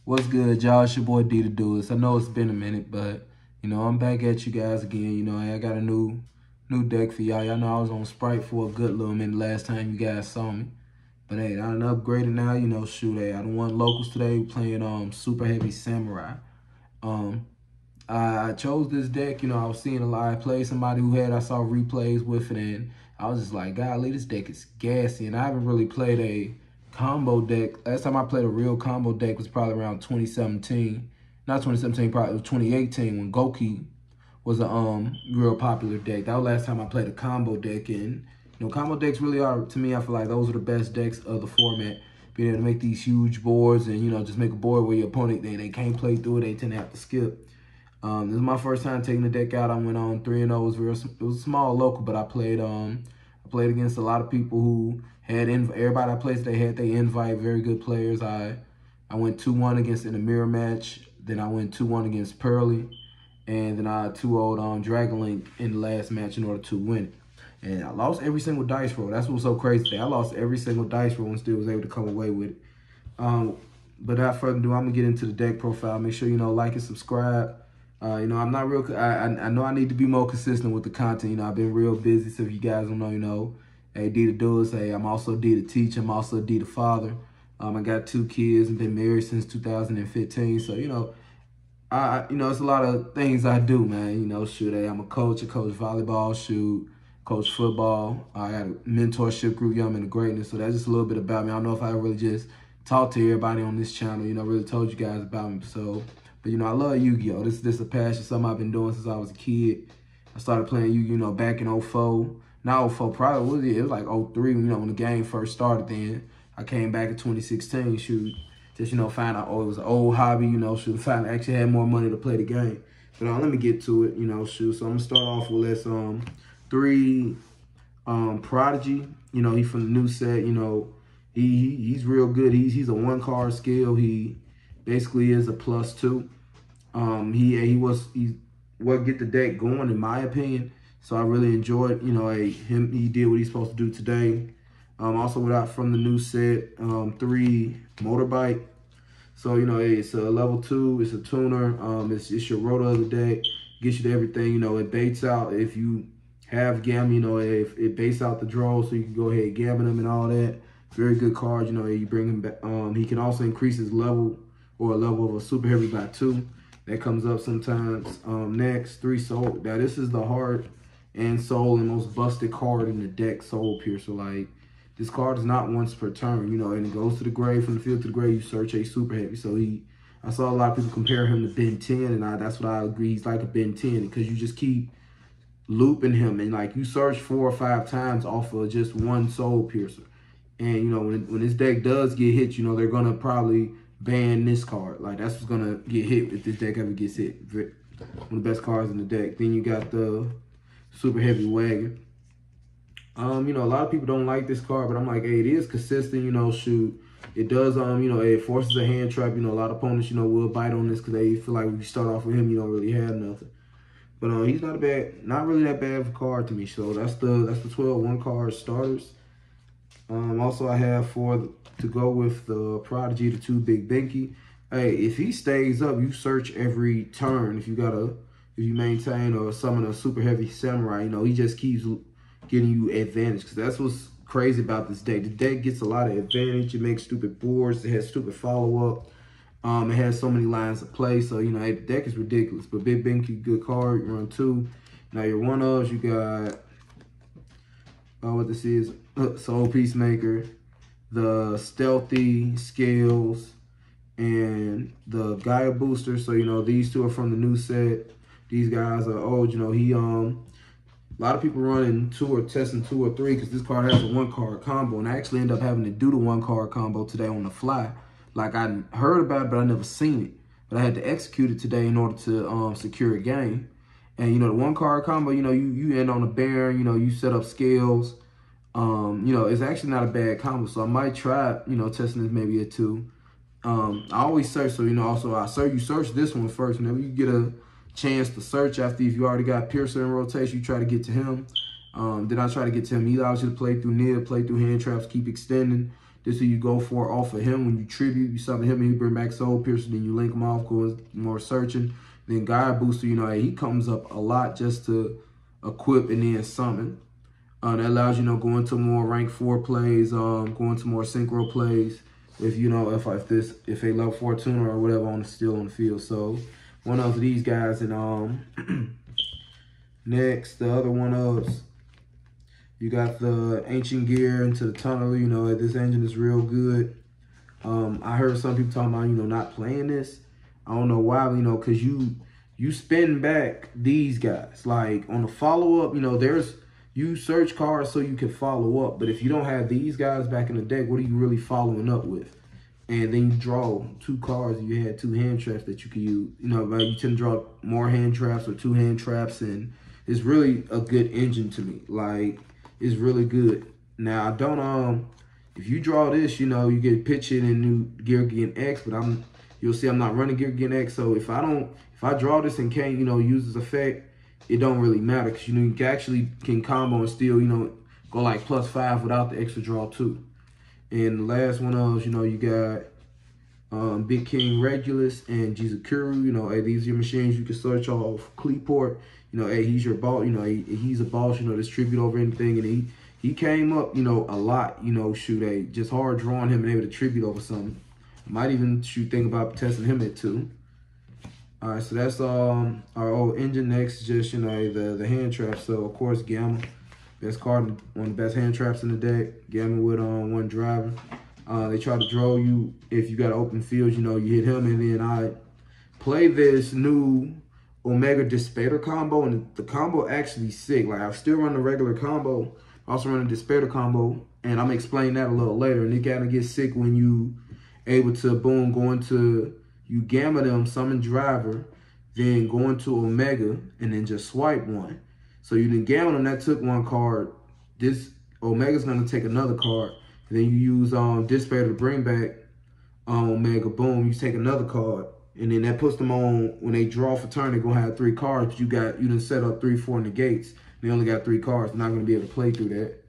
What's good, y'all? It's your boy D the Doers. I know it's been a minute, but I'm back at you guys again. I got a new deck for y'all. Y'all know I was on Sprite for a good little minute last time you guys saw me. But hey, I done upgraded now, shoot, hey, I done won locals today playing Super Heavy Samurai. Um I chose this deck, I was seeing a live play, somebody who I saw replays with it, and I was just like, golly, this deck is gassy. And I haven't really played a combo deck. Last time I played a real combo deck was probably around 2017. Not 2017, probably it was 2018 when Goki was a real popular deck. That was the last time I played a combo deck. And combo decks really are, to me, I feel like those are the best decks of the format. Being able to make these huge boards and just make a board where your opponent they can't play through it, they tend to have to skip. This is my first time taking the deck out. I went on 3-0. It was a small local, but I played against a lot of people who had everybody I played today had they invite, very good players. I went 2-1 against in a mirror match. Then I went 2-1 against Pearly, and then I 2-0'd Dragon Link in the last match in order to win it. And I lost every single dice roll. That's what's so crazy today. I lost every single dice roll and still was able to come away with it. But without further ado, I'm gonna get into the deck profile. Make sure like and subscribe. I'm not real. I know I need to be more consistent with the content. I've been real busy. So if you guys don't know, hey, D the Doers. Hey, I'm also D the Teacher. I'm also D the Father. I got 2 kids and been married since 2015. So it's a lot of things I do, man. Shoot, hey, I'm a coach. I coach volleyball, shoot, coach football. I got a mentorship group, Young Men of Greatness. So that's just a little bit about me. I don't know if I really just talked to everybody on this channel. Really told you guys about me. So. But, I love Yu-Gi-Oh! This is a passion, something I've been doing since I was a kid. I started playing Yu-Gi-Oh! Back in 04. Not 04, probably, it was like 03, when the game first started then. I came back in 2016, shoot, just, find out, it was an old hobby, shoot, find I actually had more money to play the game. But let me get to it, shoot. So I'm going to start off with this 3 Prodigy. He from the new set, he's real good. He's a 1-card skill. He basically is a +2. He what get the deck going in my opinion. So I really enjoyed, him. He did what he's supposed to do today. Also without from the new set, 3 Motorbike. So it's a level 2. It's a tuner. It's your rotor of the deck. Gets you to everything. It baits out if you have Gam. If it baits out the draw, so you can go ahead and gammon him and all that. Very good card. You bring him back. He can also increase his level or a level of a super heavy by 2. That comes up sometimes. Next, 3 Soul. Now, this is the heart and soul and most busted card in the deck, Soul Piercer. Like, this card is not once per turn, and it goes to the grave. From the field to the grave, you search a super heavy. So I saw a lot of people compare him to Ben 10, and that's what I agree. He's like a Ben 10 because you just keep looping him, and like you search 4 or 5 times off of just 1 Soul Piercer. And, when this deck does get hit, they're going to probably ban this card. Like, that's what's gonna get hit if this deck ever gets hit. One of the best cards in the deck. Then you got the Super Heavy Wagon. A lot of people don't like this card, but I'm like, hey, it is consistent, shoot. It does, it forces a hand trap. A lot of opponents, will bite on this because they feel like when you start off with him, you don't really have nothing. But he's not really that bad of a card to me. So that's the 12 1-card starters. Also I have to go with the Prodigy, the 2 Big Binky. Hey, if he stays up, you search every turn. If you maintain or summon a super heavy samurai, he just keeps getting you advantage. Because that's what's crazy about this deck. The deck gets a lot of advantage. It makes stupid boards. It has stupid follow-up. It has so many lines of play. So, hey, the deck is ridiculous. But Big Binky, good card. You run 2. Now your 1-ofs, you got, what this is, Soul Peacemaker, the Stealthy Scales, and the Gaia Booster. So, these 2 are from the new set. These guys are old. A lot of people running 2 or testing 2 or 3 because this card has a 1-card combo. And I actually end up having to do the 1-card combo today on the fly. Like, I heard about it, but I never seen it. But I had to execute it today in order to secure a game. And, the 1-card combo, you end on a Baron, you set up Scales. It's actually not a bad combo, so I might try, testing this maybe a 2. I always search, so, also you search this one first. Whenever you get a chance to search if you already got Piercer in rotation, you try to get to him. Then I try to get to him. He allows you to play through Nib, play through hand traps, keep extending. This is who you go for off of him. When you tribute, you summon him and you bring back Soul Piercer, then you link him off, go more searching. Then God Booster, you know, he comes up a lot just to equip and then summon. That allows you, you know, go into more rank 4 plays, go into more synchro plays. If you know, if a level 4 tuner or whatever still on the field. So one of these guys, and next the other one of you got the Ancient Gear into the Tunneler. You know, this engine is real good. I heard some people talking about, you know, not playing this. I don't know why, you know, because you spin back these guys. Like on the follow-up, you know, you search cards so you can follow up. But if you don't have these guys back in the deck, what are you really following up with? And then you draw 2 cards and you had 2 hand traps that you can use. You know, you tend to draw more hand traps or 2 hand traps, and it's really a good engine to me. Like, it's really good. Now, I don't, if you draw this, you know, you get pitch it in new Geargian X, but you'll see I'm not running Geargian X. So if I draw this and can't, you know, use this effect, it don't really matter, because, you know, you actually can combo and still, you know, go like +5 without the extra draw too. And the last one of, you know, you got Big King Regulus and Jizukuru. You know, hey, these are your machines you can search off Cleaport. You know, hey, he's your boss. You know, he's a boss, you know, distribute over anything. And he came up, you know, a lot, you know, shoot, just hard drawing him and able to tribute over something. Might even think about testing him at 2. All right, so that's our old engine. Next, just, you know, the hand trap. So of course, Gamma, best card, one of the best hand traps in the deck. Gamma with 1 driver. They try to draw you if you got open fields. You know, you hit him, and then I play this new Omega Despater combo, and the combo actually sick. Like, I still run the regular combo, I also run a Despater combo, and I'm gonna explain that a little later. And it kind of gets sick when you able to boom go into. You gamma them, summon driver, then go into Omega, and then just swipe 1. So you didn't gamma them, that took 1 card. This Omega's gonna take another card. And then you use Despair to bring back Omega, boom, you take another card. And then that puts them on, when they draw for turn, they're gonna have 3 cards. You done set up 3, 4 negates. They only got 3 cards, they're not gonna be able to play through that.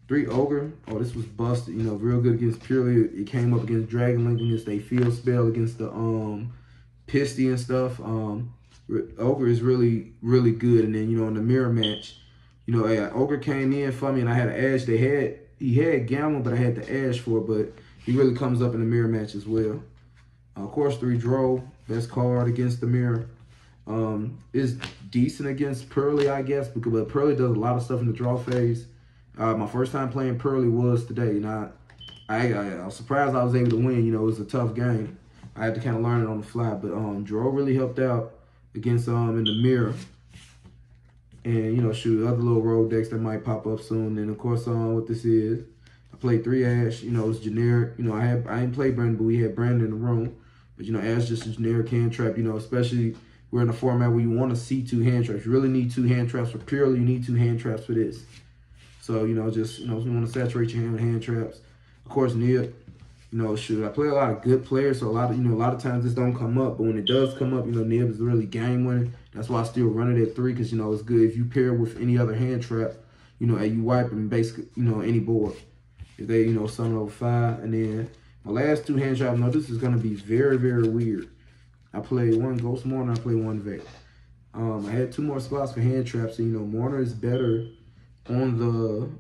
3 Ogre. Oh, this was busted. You know, real good against Purely. It came up against Dragon Link, against a field spell, against the Pisty and stuff. Ogre is really, really good. And then, you know, in the mirror match, you know, Ogre came in for me, and I had an Ash. He had Gamma, but I had the Ash for it. But he really comes up in the mirror match as well. Of course, 3 Drow, best card against the mirror. Is decent against Pearly, I guess, but Pearly does a lot of stuff in the draw phase. My first time playing Pearly was today, and I was surprised I was able to win. You know, it was a tough game. I had to kind of learn it on the fly, but Drow really helped out against in the mirror. And, you know, shoot, other little road decks that might pop up soon. And of course, what this is, I played 3 Ash. You know, it's generic. You know, I didn't play Brandon, but we had Brandon in the room. But, you know, Ash just a generic hand trap. You know, especially we're in a format where you want to see 2 hand traps. You really need 2 hand traps for Purely. You need 2 hand traps for this. So, you know, just, you know, you want to saturate your hand with hand traps. Of course, Nib, you know, shoot, I play a lot of good players, so a lot of times this don't come up. But when it does come up, you know, Nib is really game winning. That's why I still run it at 3, because, you know, it's good. If you pair with any other hand trap, you know, and you wipe them basically, you know, any board. If they, you know, summon over 5. And then my last 2 hand traps, no, this is going to be very, very weird. I played 1 Ghost Mourner, I played 1 Veil. I had 2 more spots for hand traps, and, you know, Mourner is better on the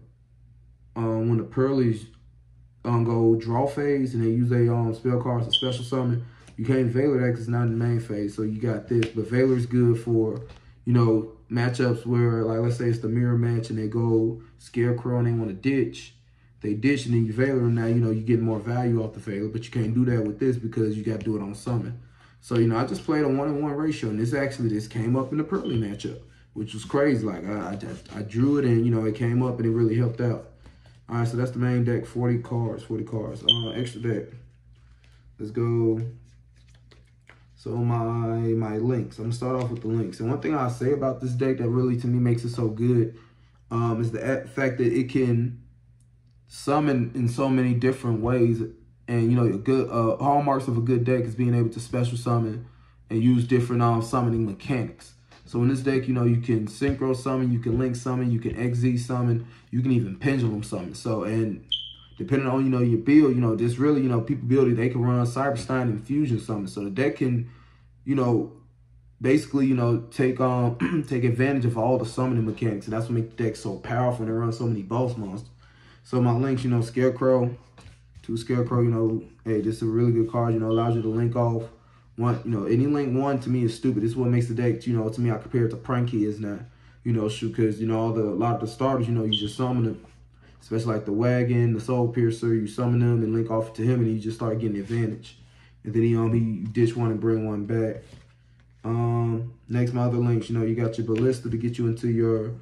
when the Pearlies go draw phase and they use a spell cards, a special summon. You can't Veiler that because it's not in the main phase, so you got this. But Veiler's good for, you know, matchups where, like, let's say it's the mirror match and they go Scarecrow and they want to ditch. They ditch and then you Veiler, and now, you know, you get more value off the Veiler, but you can't do that with this because you got to do it on summon. So, you know, I just played a 1-on-1 ratio, and this came up in the Pearly matchup, which was crazy. Like, I drew it, and, you know, it came up, and it really helped out. All right, so that's the main deck, 40 cards. Extra deck. Let's go. So my links. I'm going to start off with the links. And one thing I'll say about this deck that really, to me, makes it so good is the fact that it can summon in so many different ways. And, you know, a good hallmarks of a good deck is being able to special summon and use different summoning mechanics. So in this deck, you know, you can synchro summon, you can link summon, you can XZ summon, you can even pendulum summon. So, and depending on, you know, your build, you know, this really, you know, people build it, they can run Cyberstein and Fusion summon. So the deck can, you know, basically, you know, take take advantage of all the summoning mechanics. And that's what makes the deck so powerful and they run so many boss monsters. So my links, you know, Scarecrow, 2 Scarecrow, you know, hey, this is a really good card, you know, allows you to link off. One, you know, any link 1 to me is stupid. This is what makes the deck, you know, to me, I compare it to Prankies now, you know, because, you know, a lot of the starters, you know, you just summon them, especially like the Wagon, the Soul Piercer, you summon them and link off to him and you just start getting the advantage. And then he ditch one and bring one back. Next, my other links, you know, you got your Ballista to get you into your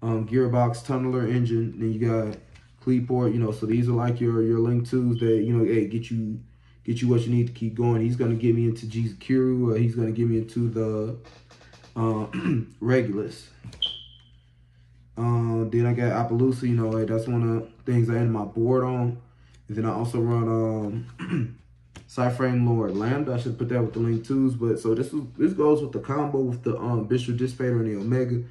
Gearbox Tunneler engine. Then you got Cleatport, you know, so these are like your link 2s that, you know, hey, get you what you need to keep going. He's going to get me into Jizukiru, he's going to get me into the Regulus. Then I got Appaloosa, you know, like that's one of the things I end my board on. And then I also run Cyframe Lord Lambda. I should put that with the link 2s, but so this goes with the combo with the Bishop Dissipator and the Omega.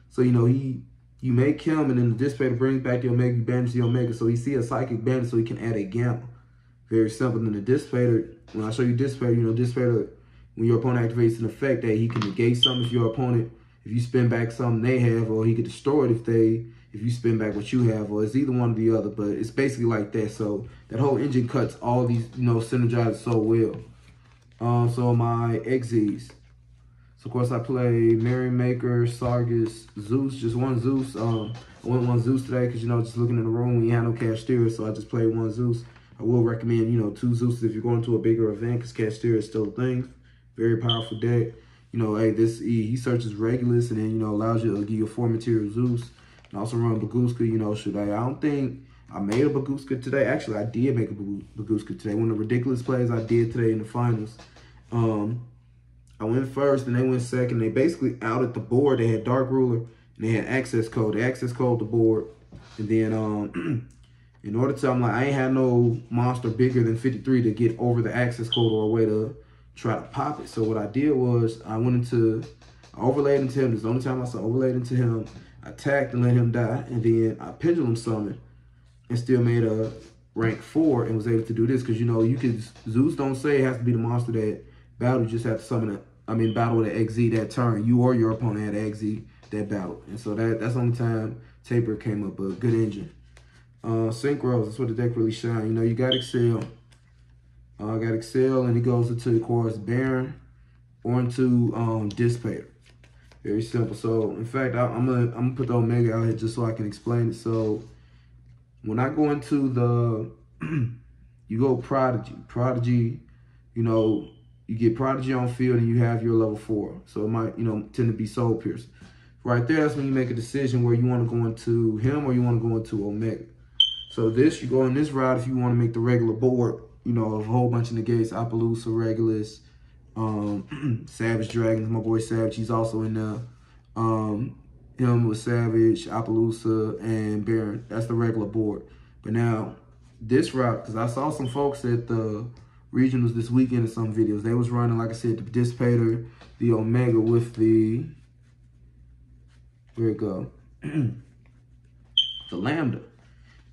So, you know, you make him and then the Dissipator brings back the Omega, you banish the Omega, so he see a Psychic Bandit so he can add a Gamma. Very simple. Then the Dissipator, when I show you Dissipator, you know, Dissipator, when your opponent activates an effect, that he can negate something if your opponent, if you spin back something they have, or he could destroy it if you spin back what you have, or it's either one or the other, but it's basically like that. So that whole engine cuts all these, you know, synergize so well. So my XZs. So of course I play Merrymaker, Sargus, Zeus, just one Zeus. I went one Zeus today because, you know, just looking in the room, we had no Cashteria, so I just played one Zeus. I will recommend, you know, 2 Zeus if you're going to a bigger event because Cashteria is still a thing. Very powerful deck. You know, hey, he searches Regulus and then, you know, allows you to give you a 4 material Zeus. And also run Bagooska, you know, I don't think I made a Bagooska today. Actually, I did make a Bagooska today. One of the ridiculous plays I did today in the finals. I went first and they went second. They basically outed the board. They had Dark Ruler and they had access code. They access code the board. And then in order to, I'm like, I ain't had no monster bigger than 53 to get over the access code or a way to try to pop it. So what I did was I overlaid into him. This is the only time I saw overlaid into him. I attacked and let him die. And then I pendulum summoned and still made a rank 4 and was able to do this. Because, you know, Zeus don't say it has to be the monster that battle. You just have to summon battle with an XZ that turn. You or your opponent had an XZ that battle. And so that's the only time Taper came up. But good engine. Synchros, that's what the deck really shine. You know, you got Excel. I got Excel, and it goes into, of course, Baron or into Dissipator. Very simple. So, in fact, I'm gonna put the Omega out here just so I can explain it. So, when I go into the, you go Prodigy. Prodigy, you know, you get Prodigy on field and you have your level 4. So, it might, you know, tend to be Soul Piercer. Right there, that's when you make a decision where you want to go into him or you want to go into Omega. So this, you go in this route if you want to make the regular board, you know, of a whole bunch of negates, Appaloosa, Regulus, Savage Dragons, my boy Savage, he's also in there. Him with Savage, Appaloosa, and Baron. That's the regular board. But now, this route, because I saw some folks at the regionals this weekend in some videos, they was running, like I said, the Dissipator, the Omega with the, where it go? The Lambda.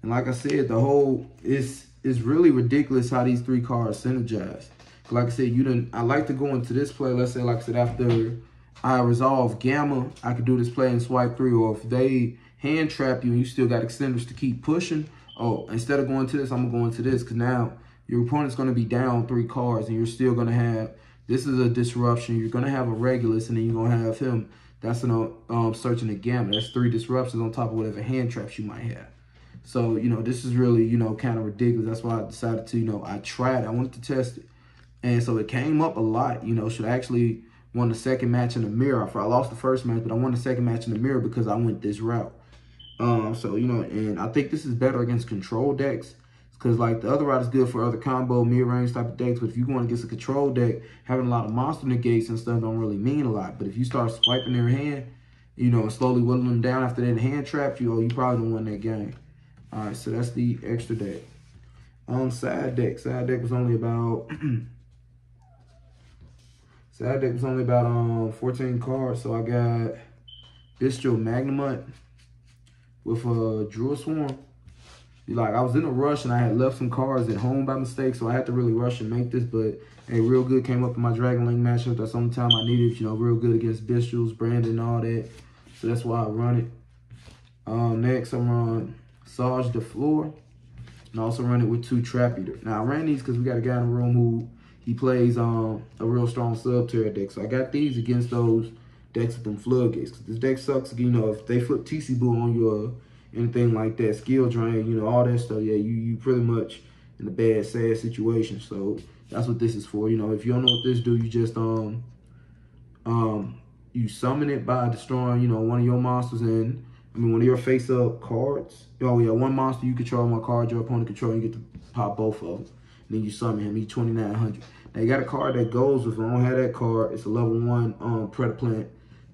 And like I said, the whole, it's really ridiculous how these 3 cards synergize. Like I said, I like to go into this play, let's say, like I said, after I resolve Gamma, I could do this play and swipe 3, or if they hand trap you and you still got extenders to keep pushing, oh, instead of going to this, I'm going to go into this, because now your opponent's going to be down 3 cards and you're still going to have, this is a disruption, you're going to have a Regulus, and then you're going to have him. That's an searching the Gamma. That's 3 disruptions on top of whatever hand traps you might have. So, you know, this is really, you know, kind of ridiculous. That's why I decided to, you know, I wanted to test it. And so it came up a lot, you know, should I actually won the second match in the mirror. I lost the first match, but I won the second match in the mirror because I went this route. So, you know, and I think this is better against control decks. Because, like, the other route is good for other combo, mid-range type of decks. But if you're going against a control deck, having a lot of monster negates and stuff don't really mean a lot. But if you start swiping their hand, you know, and slowly whittling them down after that hand trap, you probably don't win that game. All right, so that's the extra deck. Side deck was only about So that deck was only about 14 cards. So I got Bistro Magnemite with a Druid Swarm. Like, I was in a rush and I had left some cards at home by mistake, so I had to really rush and make this. But hey, real good came up in my Dragon Link matchup. That's the only time I needed, you know, real good against Bistros, Brandon, and all that. So that's why I run it. Next, I'm run Sarge DeFleur. And I also run it with 2 Trap Eater. Now, I ran these because we got a guy in the room who he plays a real strong Subterra deck. So I got these against those decks with them Floodgates. Because this deck sucks, you know, if they flip TC Boo on you anything like that, skill drain, you know, all that stuff, yeah, you pretty much in a bad, sad situation. So that's what this is for. You know, if you don't know what this do, you just you summon it by destroying, you know, one of your monsters and one of your face-up cards. Oh yeah, one monster you control, one card your opponent control, you get to pop both of them. And then you summon him, he's 2,900. Now you got a card that goes with it. I don't have that card. It's a level 1 Predaplant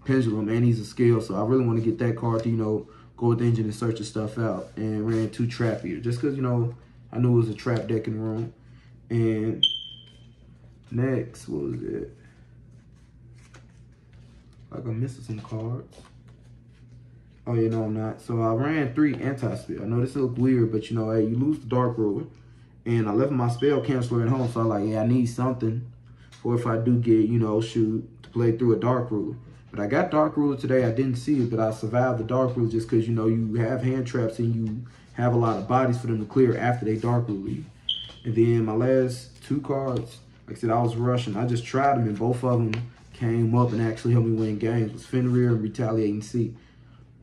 Pendulum, and he's a scale. So I really want to get that card to, you know, go with the engine and search the stuff out. And ran 2 Trap Eater, just because, you know, I knew it was a trap deck in the room. And next, what was it? Like I'm missing some cards. Oh, yeah, no, I'm not. So I ran 3 Anti-Spell. I know this looks weird, but, you know, hey, you lose the Dark Ruler. And I left my Spell Canceller at home, so I'm like, yeah, I need something for if I do get, you know, to play through a Dark Ruler. But I got Dark Ruler today. I didn't see it, but I survived the Dark Ruler just because, you know, you have hand traps and you have a lot of bodies for them to clear after they Dark Ruler you. And then my last 2 cards, like I said, I was rushing. I just tried them, and both of them came up and actually helped me win games. It was Fenrir and Retaliating Sea.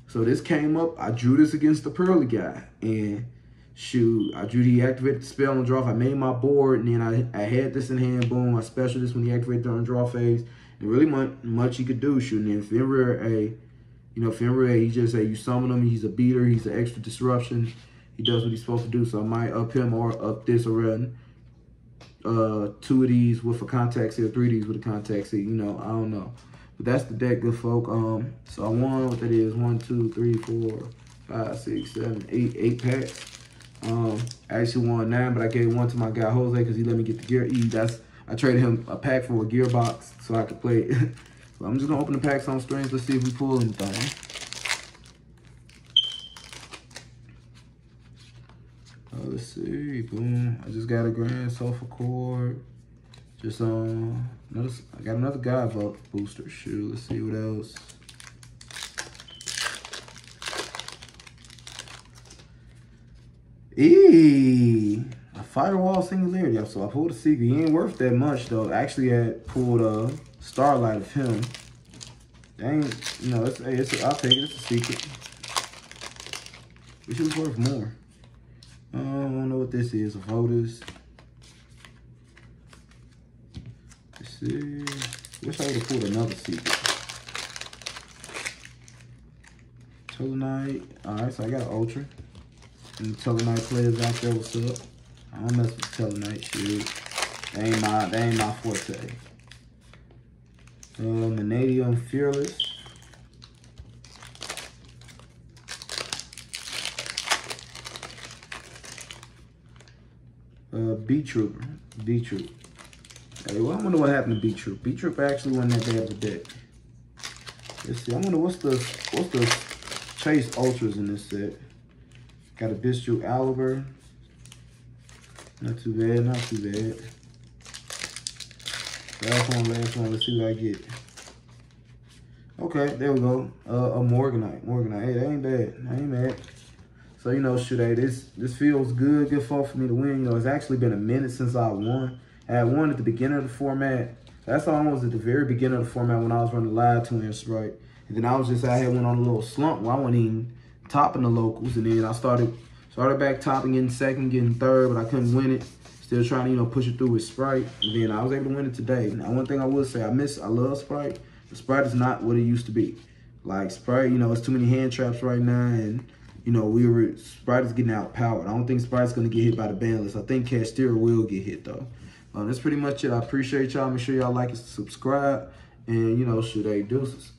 So this came up. I drew this against the Pearly guy. And shoot, I drew the activated spell on draw. I made my board, and then I had this in hand. Boom, I special this when he activated during draw phase. And really much he could do. Shooting in Fenrir, Fenrir, he just you summon him. He's a beater. He's an extra disruption. He does what he's supposed to do. So I might up him or up this or run 2 of these with a contact seal, 3 of these with a contact seal. You know, I don't know. But that's the deck, good folk. So I won what that is. 1, 2, 3, 4, 5, 6, 7, 8 packs. I actually won 9, but I gave 1 to my guy Jose because he let me get the gear. I traded him a pack for a gearbox so I could play it. So I'm just gonna open the packs on strings. Let's see if we pull anything. Let's see. Boom. I just got a Grand Sulfur Cord. Just I got another guy booster. Shoot, let's see what else. A Firewall Singularity. So I pulled a secret. He ain't worth that much though. I actually had pulled a Starlight of him. Dang, you know, I'll take it. It's a secret. Wish it was worth more. I don't know what this is. A Votus. Let's see. Wish I would have pulled another secret. Tellarknight. Alright, so I got an Ultra. And the Tellarknight players out there, what's up? I don't mess with Tellarknight shit. That ain't my forte. Vanadium Fearless. B-Trooper. B-Troop. Hey, well, I wonder what happened to B-Troop. B-Troop actually wasn't that bad of a deck. Let's see. I wonder what's the Chase Ultras in this set. Got a Bistro Aliber. Not too bad, not too bad. Last one. Let's see what I get. Okay, there we go. A Morganite. Hey, that ain't bad. I ain't mad. So, you know, this feels good for me to win. You know, it's actually been a minute since I won. I had won at the beginning of the format. That's almost at the very beginning of the format when I was running live twins, right? And then I had went on a little slump where I wasn't even topping the locals. And then I started back topping, getting second, getting third, but I couldn't win it. Still trying to, you know, push it through with Sprite. And then I was able to win it today. Now, one thing I will say, I love Sprite. But Sprite is not what it used to be. Like, Sprite, you know, it's too many hand traps right now. And, you know, Sprite is getting outpowered. I don't think Sprite's going to get hit by the ban list. I think Castira will get hit, though. That's pretty much it. I appreciate y'all. Make sure y'all like and subscribe. And, you know, deuces.